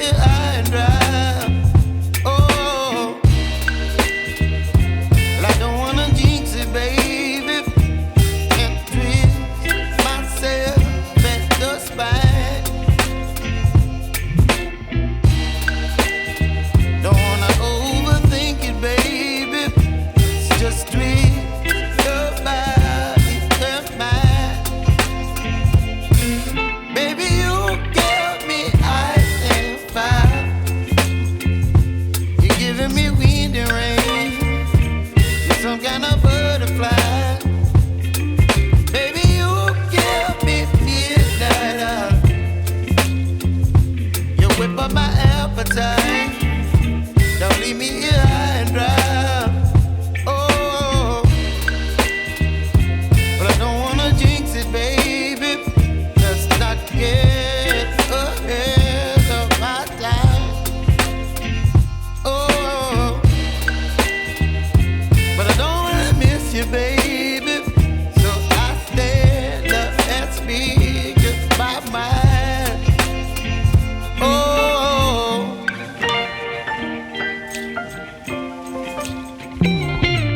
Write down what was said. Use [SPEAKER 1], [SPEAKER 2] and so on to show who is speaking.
[SPEAKER 1] high and dry. Oh, well, I don't wanna jinx it, baby, and twist myself at the spine. Don't wanna overthink it, baby. It's just twist your body and mine. Baby, you give me ice and fire. You're giving me wind and rain. You're some kind of butterfly. Baby, you give me midnight. You whip up my appetite.